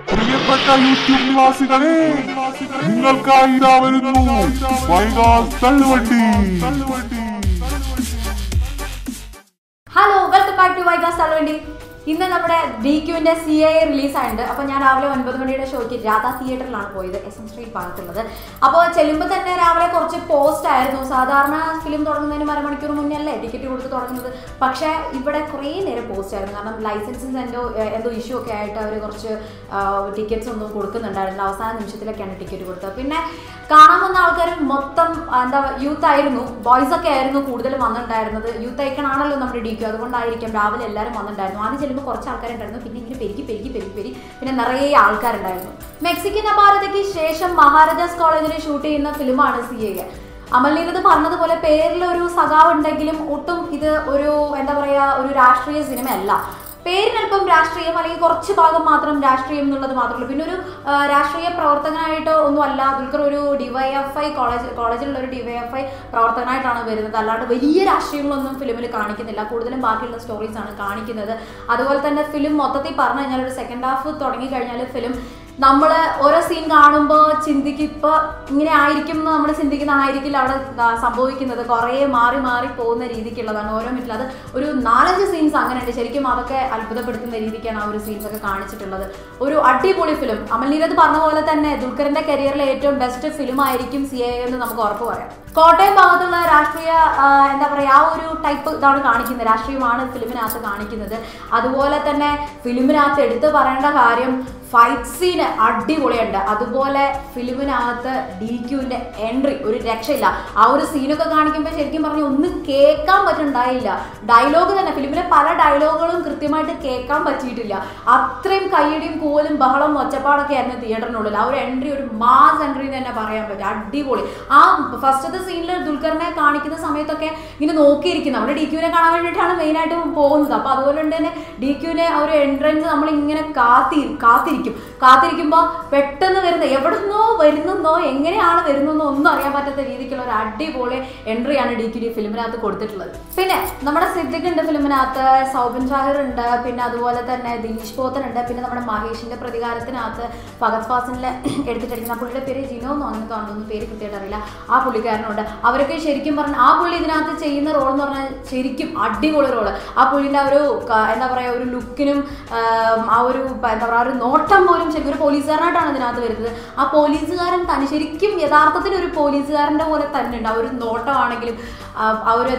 പ്രിയപ്പെട്ട യൂട്യൂബ് നിവാസികളെ, നിങ്ങൾക്കായി ഇതാ വരുന്നു വൈകാസ് തള്ളുവണ്ടി. ഹലോ, വെൽക്കം ബാക്ക് ടു വൈകാസ് തള്ളുവണ്ടി. ഇന്ന് നമ്മുടെ DQന്റെ CA റിലീസായിട്ടുണ്ട്. അപ്പോൾ ഞാൻ രാവിലെ 9 മണിയുടെ ഷോയ്ക്ക് രാധാ തിയേറ്ററിലാണ് പോയത്, SM സ്ട്രീറ്റ് ഭാഗത്തുള്ളത്. അപ്പോൾ ചെല്ലുമ്പോൾ തന്നെ രാവിലെ കുറച്ച് പോസ്റ്റ് ആയിരുന്നു. സാധാരണ ഫിലിം തുടങ്ങുന്നതിന് അരമണിക്കൂർ മുന്നേ അല്ലേ ടിക്കറ്റ് കൊടുത്ത് തുടങ്ങുന്നത്. പക്ഷേ ഇവിടെ കുറേ നേരം പോസ്റ്റ് ആയിരുന്നു. കാരണം ലൈസൻസിന് എന്തോ ഇഷ്യൂ ഒക്കെ ആയിട്ട് അവർ കുറച്ച് ടിക്കറ്റ്സ് ഒന്നും കൊടുക്കുന്നുണ്ടായിരുന്നു. അവസാന നിമിഷത്തിലൊക്കെയാണ് ടിക്കറ്റ് കൊടുത്തത്. പിന്നെ കാണാൻ വന്ന ആൾക്കാർ മൊത്തം യൂത്ത് ആയിരുന്നു, ബോയ്സ് ഒക്കെ ആയിരുന്നു കൂടുതലും വന്നിട്ടുണ്ടായിരുന്നത്. യൂത്ത് ഐക്കണാണല്ലോ നമ്മുടെ DQ, അതുകൊണ്ടായിരിക്കും രാവിലെ എല്ലാവരും വന്നിട്ടുണ്ടായിരുന്നു. ആദ്യം ചെല്ലുമ്പോൾ കുറച്ച് ആൾക്കാരുണ്ടായിരുന്നു, പിന്നെ ഇങ്ങനെ പെരുകി പിന്നെ നിറയെ ആൾക്കാരുണ്ടായിരുന്നു. മെക്സിക്കൻ അപാരതയ്ക്ക് ശേഷം മഹാരാജാസ് കോളേജിൽ ഷൂട്ട് ചെയ്യുന്ന ഫിലിമാണ് CA. അമൽനീരത് പറഞ്ഞതുപോലെ പേരിലൊരു സഖാവ് ഉണ്ടെങ്കിലും ഒട്ടും ഇത് ഒരു ഒരു രാഷ്ട്രീയ സിനിമയല്ല. പേരിനൽപ്പം രാഷ്ട്രീയം അല്ലെങ്കിൽ കുറച്ച് ഭാഗം മാത്രം രാഷ്ട്രീയം എന്നുള്ളത് മാത്രമേ ഉള്ളൂ. പിന്നെ ഒരു രാഷ്ട്രീയ പ്രവർത്തകനായിട്ടോ ഒന്നും അല്ല. ദുൽഖർ ഒരു DYFI കോളേജിലുള്ള ഒരു DYFI പ്രവർത്തകനായിട്ടാണ് വരുന്നത്. അല്ലാണ്ട് വലിയ രാഷ്ട്രീയങ്ങളൊന്നും ഫിലിമിൽ കാണിക്കുന്നില്ല. കൂടുതലും ബാക്കിയുള്ള സ്റ്റോറീസാണ് കാണിക്കുന്നത്. അതുപോലെ തന്നെ ഫിലിം മൊത്തത്തിൽ പറഞ്ഞു കഴിഞ്ഞാൽ ഒരു സെക്കൻഡ് ഹാഫ് തുടങ്ങിക്കഴിഞ്ഞാൽ ഫിലിം നമ്മൾ ഓരോ സീൻ കാണുമ്പോൾ ചിന്തിക്കും ഇപ്പോൾ ഇങ്ങനെ ആയിരിക്കും എന്ന് നമ്മൾ ചിന്തിക്കുന്ന ആയിരിക്കില്ല അവിടെ സംഭവിക്കുന്നത്. കുറേ മാറി പോകുന്ന രീതിക്കുള്ളതാണ് ഓരോ മിനിറ്റിൽ. അത് ഒരു 4-5 സീൻസ് അങ്ങനെയുണ്ട്. ശരിക്കും അതൊക്കെ അത്ഭുതപ്പെടുത്തുന്ന രീതിക്കാണ് ആ ഒരു സീൻസ് ഒക്കെ കാണിച്ചിട്ടുള്ളത്. ഒരു അടിപൊളി ഫിലിം. അമൽനീരത് പറഞ്ഞ പോലെ തന്നെ ദുൽഖറിന്റെ കരിയറിലെ ഏറ്റവും ബെസ്റ്റ് ഫിലിം ആയിരിക്കും CA എന്ന് നമുക്ക് ഉറപ്പ് പറയാം. കോട്ടയം ഭാഗത്തുള്ള രാഷ്ട്രീയ ആ ഒരു ടൈപ്പ് ഇതാണ് കാണിക്കുന്നത്. രാഷ്ട്രീയമാണ് ഫിലിമിനകത്ത് കാണിക്കുന്നത്. അതുപോലെ തന്നെ ഫിലിമിനകത്ത് എടുത്തു പറയേണ്ട കാര്യം ഫൈറ്റ് സീന് അടിപൊളിയുണ്ട്. അതുപോലെ ഫിലിമിനകത്ത് DQന്റെ എൻട്രി ഒരു രക്ഷയില്ല. ആ ഒരു സീനൊക്കെ കാണിക്കുമ്പോൾ ശരിക്കും പറഞ്ഞാൽ ഒന്നും കേൾക്കാൻ പറ്റുന്നുണ്ടായില്ല. ഡയലോഗ് തന്നെ ഫിലിമിലെ പല ഡയലോഗുകളും കൃത്യമായിട്ട് കേൾക്കാൻ പറ്റിയിട്ടില്ല. അത്രയും കയ്യടിയും കൂവലും ബഹളം ഒച്ചപ്പാടൊക്കെ ആയിരുന്നു തിയേറ്ററിനുള്ളിൽ. ആ ഒരു എൻട്രി ഒരു മാസ് എൻട്രി എന്ന് തന്നെ പറയാൻ പറ്റും. അടിപൊളി. ആ ഫസ്റ്റത്തെ സീനിൽ ദുൽഖറിനെ കാണിക്കുന്ന സമയത്തൊക്കെ ഇങ്ങനെ നോക്കിയിരിക്കും. നമ്മുടെ DQനെ കാണാൻ വേണ്ടിയിട്ടാണ് മെയിനായിട്ട് പോകുന്നത്. അപ്പോൾ അതുപോലെ തന്നെ DQനെ ആ ഒരു എൻട്രൻസ് നമ്മളിങ്ങനെ കാത്തിരിക്കുമ്പോൾ പെട്ടെന്ന് എവിടുന്നോ വരുന്നോ എങ്ങനെയാണ് വരുന്നോ ഒന്നും അറിയാൻ പറ്റാത്ത രീതിക്കുള്ള ഒരു അടിപൊളി എൻട്രിയാണ് DQ ഫിലിമിനകത്ത് കൊടുത്തിട്ടുള്ളത്. പിന്നെ നമ്മുടെ സിദ്ദിഖ് ഉണ്ട് ഫിലിമിനകത്ത്, സൗബിൻ ഷാഹിർ ഉണ്ട്, പിന്നെ അതുപോലെ തന്നെ ദിലീഷ് പോത്തൻ ഉണ്ട്, പിന്നെ നമ്മുടെ മഹേഷിന്റെ പ്രതികാരത്തിനകത്ത് ഫഹദ് ഫാസിലിനെ എടുത്തിട്ടിരിക്കുന്ന പുള്ളിയുടെ പേര് ജിനോ എന്ന് അങ്ങനെ തോന്നുന്നു, പേര് കൃത്യമായിട്ട് അറിയില്ല. ആ പുള്ളിക്കാരനുണ്ട്. അവരൊക്കെ ശരിക്കും പറഞ്ഞാൽ ആ പുള്ളി ഇതിനകത്ത് ചെയ്യുന്ന റോൾ എന്ന് പറഞ്ഞാൽ ശരിക്കും അടിപൊളി റോള്. ആ പുള്ളിന്റെ ഒരു ഒരു ലുക്കിനും ആ ഒരു ഒരു നോട്ടം പോലും ശരിക്കും ഒരു പോലീസുകാരനായിട്ടാണ് ഇതിനകത്ത് വരുന്നത്. ആ പോലീസുകാരൻ തന്നെ ശരിക്കും യഥാർത്ഥത്തിൽ ഒരു പോലീസുകാരൻ്റെ പോലെ തന്നെ ഉണ്ട്. ആ ഒരു നോട്ടമാണെങ്കിലും ആ ഒരു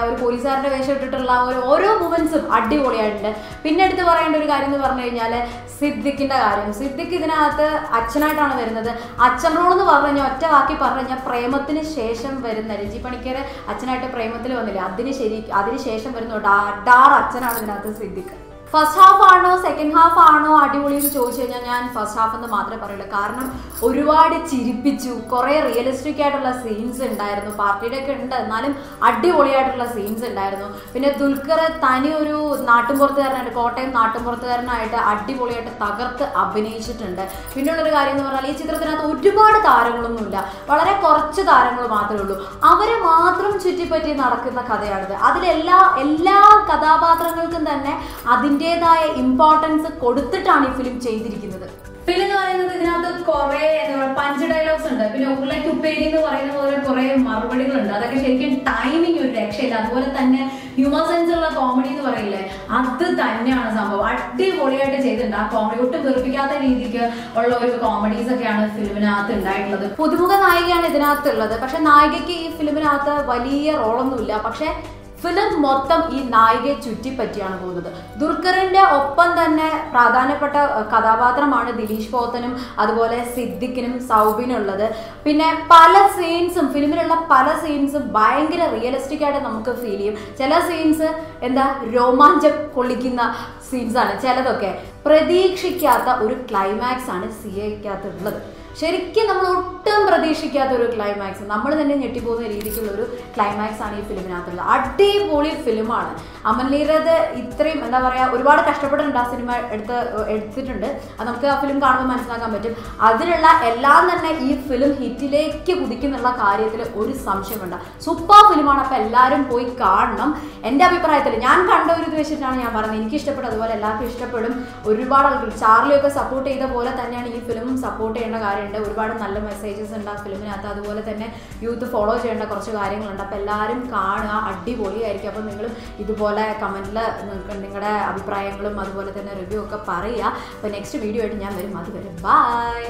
ഒരു പോലീസുകാരൻ്റെ വേഷം ഇട്ടിട്ടുള്ള ഓരോ മൂവ്മെന്റ്സും അടിപൊളിയായിട്ടുണ്ട്. പിന്നെ എടുത്ത് പറയേണ്ട ഒരു കാര്യം എന്ന് പറഞ്ഞു കഴിഞ്ഞാൽ സിദ്ദിഖിന്റെ കാര്യം. സിദ്ദിഖ് ഇതിനകത്ത് അച്ഛനായിട്ടാണ് വരുന്നത്. അച്ഛൻ റോൾ എന്ന് പറഞ്ഞു കഴിഞ്ഞാൽ ഒറ്റ വാക്കി പറഞ്ഞു കഴിഞ്ഞാൽ പ്രേമത്തിന് ശേഷം വരുന്ന രഞ്ജി പണിക്കർ അച്ഛനായിട്ട് പ്രേമത്തിൽ വന്നില്ലേ, അതിന് ശേഷം വരുന്ന ഡാർ അച്ഛനാണ് ഇതിനകത്ത് സിദ്ദിഖ്. ഫസ്റ്റ് ഹാഫ് ആണോ സെക്കൻഡ് ഹാഫ് ആണോ അടിപൊളി എന്ന് ചോദിച്ചു കഴിഞ്ഞാൽ ഞാൻ ഫസ്റ്റ് ഹാഫ് എന്ന് മാത്രമേ പറയുള്ളൂ. കാരണം ഒരുപാട് ചിരിപ്പിച്ചു, കുറേ റിയലിസ്റ്റിക് ആയിട്ടുള്ള സീൻസ് ഉണ്ടായിരുന്നു. പാർട്ടിയുടെ ഒക്കെ ഉണ്ട്, എന്നാലും അടിപൊളിയായിട്ടുള്ള സീൻസ് ഉണ്ടായിരുന്നു. പിന്നെ ദുൽഖർ തനി ഒരു നാട്ടുംപുറത്തുകാരനായിട്ട്, കോട്ടയം നാട്ടുംപുറത്തുകാരനായിട്ട് അടിപൊളിയായിട്ട് തകർത്ത് അഭിനയിച്ചിട്ടുണ്ട്. പിന്നെയുള്ളൊരു കാര്യം എന്ന് പറഞ്ഞാൽ ഈ ചിത്രത്തിനകത്ത് ഒരുപാട് താരങ്ങളൊന്നുമില്ല, വളരെ കുറച്ച് താരങ്ങൾ മാത്രമേ ഉള്ളൂ. അവരെ മാത്രം ചുറ്റിപ്പറ്റി നടക്കുന്ന കഥയാണിത്. എല്ലാ കഥാപാത്രങ്ങൾക്കും തന്നെ അതിൻ്റെതായ ഇമ്പോർട്ടൻസ് കൊടുത്തിട്ടാണ് ഈ ഫിലിം ചെയ്തിരിക്കുന്നത്. ഫിലിം എന്ന് പറയുന്നത് ഇതിനകത്ത് കുറെ പഞ്ച് ഡയലോഗ്സ് ഉണ്ട്. പിന്നെ ഉരുളയ്ക്ക് ഉപ്പേരി എന്ന് പറയുന്ന പോലെ കുറെ മറുപടികളുണ്ട്. അതൊക്കെ ശരിക്കും ടൈമിങ് ഒരു രക്ഷയില്ല. അതുപോലെ തന്നെ ഹ്യൂമർ സെൻസ് ഉള്ള കോമഡി എന്ന് പറയില്ലേ, അത് തന്നെയാണ് സംഭവം. അടിപൊളിയായിട്ട് ചെയ്തിട്ടുണ്ട്. ആ കോമഡി ഒട്ടും വെറുപ്പിക്കാത്ത രീതിക്ക് ഉള്ള ഒരു കോമഡീസ് ഒക്കെയാണ് ഫിലിമിനകത്ത് ഉണ്ടായിട്ടുള്ളത്. പുതുമുഖ നായികയാണ് ഇതിനകത്തുള്ളത്. പക്ഷെ നായികയ്ക്ക് ഈ ഫിലിമിനകത്ത് വലിയ റോളൊന്നുമില്ല. പക്ഷെ ഫിലിം മൊത്തം ഈ നായികയെ ചുറ്റിപ്പറ്റിയാണ് പോകുന്നത്. ദുൽഖറിന്റെ ഒപ്പം തന്നെ പ്രാധാന്യപ്പെട്ട കഥാപാത്രമാണ് ദിലീഷ് പോത്തനും അതുപോലെ സിദ്ദിഖിനും സൗബിനുള്ളത്. പിന്നെ പല സീൻസും ഫിലിമിലുള്ള പല സീൻസും ഭയങ്കര റിയലിസ്റ്റിക് ആയിട്ട് നമുക്ക് ഫീൽ ചെയ്യും. ചില സീൻസ് രോമാഞ്ചം കൊള്ളിക്കുന്ന സീൻസാണ്. ചിലതൊക്കെ പ്രതീക്ഷിക്കാത്ത ഒരു ക്ലൈമാക്സ് ആണ് CAക്കകത്തുള്ളത്. ശരിക്കും നമ്മൾ ഒട്ടും പ്രതീക്ഷിക്കാത്ത ഒരു ക്ലൈമാക്സ്, നമ്മൾ തന്നെ ഞെട്ടിപ്പോകുന്ന രീതിക്കുള്ള ഒരു ക്ലൈമാക്സ് ആണ് ഈ ഫിലിമിനകത്തുള്ളത്. അടിപൊളി ഫിലിമാണ്. അമൽ നീരദ് ഇത്രയും എന്താ പറയുക, ഒരുപാട് കഷ്ടപ്പെട്ടിട്ടുണ്ട് ആ സിനിമ എടുത്തിട്ടുണ്ട്. അത് നമുക്ക് ആ ഫിലിം കാണുമ്പോൾ മനസ്സിലാക്കാൻ പറ്റും. അതിനുള്ള എല്ലാം തന്നെ ഈ ഫിലിം ഹിറ്റിലേക്ക് കുതിക്കുന്നുള്ള കാര്യത്തിൽ ഒരു സംശയമുണ്ട്. സൂപ്പർ ഫിലിമാണ്. അപ്പോൾ എല്ലാവരും പോയി കാണണം. എൻ്റെ അഭിപ്രായത്തിൽ ഞാൻ കണ്ട ഒരു ഇത് വെച്ചിട്ടാണ് ഞാൻ പറഞ്ഞത്. എനിക്ക് ഇഷ്ടപ്പെടും, അതുപോലെ എല്ലാവർക്കും ഇഷ്ടപ്പെടും. ഒരുപാട് ആൾക്കാർ ചാർലിയൊക്കെ സപ്പോർട്ട് ചെയ്ത പോലെ തന്നെയാണ് ഈ ഫിലിമും സപ്പോർട്ട് ചെയ്യേണ്ട കാര്യമുണ്ട്. ഒരുപാട് നല്ല മെസ്സേജസ് ഉണ്ട് ആ ഫിലിമിനകത്ത്. അതുപോലെ തന്നെ യൂത്ത് ഫോളോ ചെയ്യേണ്ട കുറച്ച് കാര്യങ്ങളുണ്ട്. അപ്പോൾ എല്ലാവരും കാണുക, അടിപൊളിയായിരിക്കും. അപ്പോൾ നിങ്ങളും ഇതുപോലെ കമൻറ്റിൽ നിങ്ങളുടെ അഭിപ്രായങ്ങളും അതുപോലെ തന്നെ റിവ്യൂ ഒക്കെ പറയുക. അപ്പോൾ നെക്സ്റ്റ് വീഡിയോ ആയിട്ട് ഞാൻ വരും. അതുവരെ ബൈ.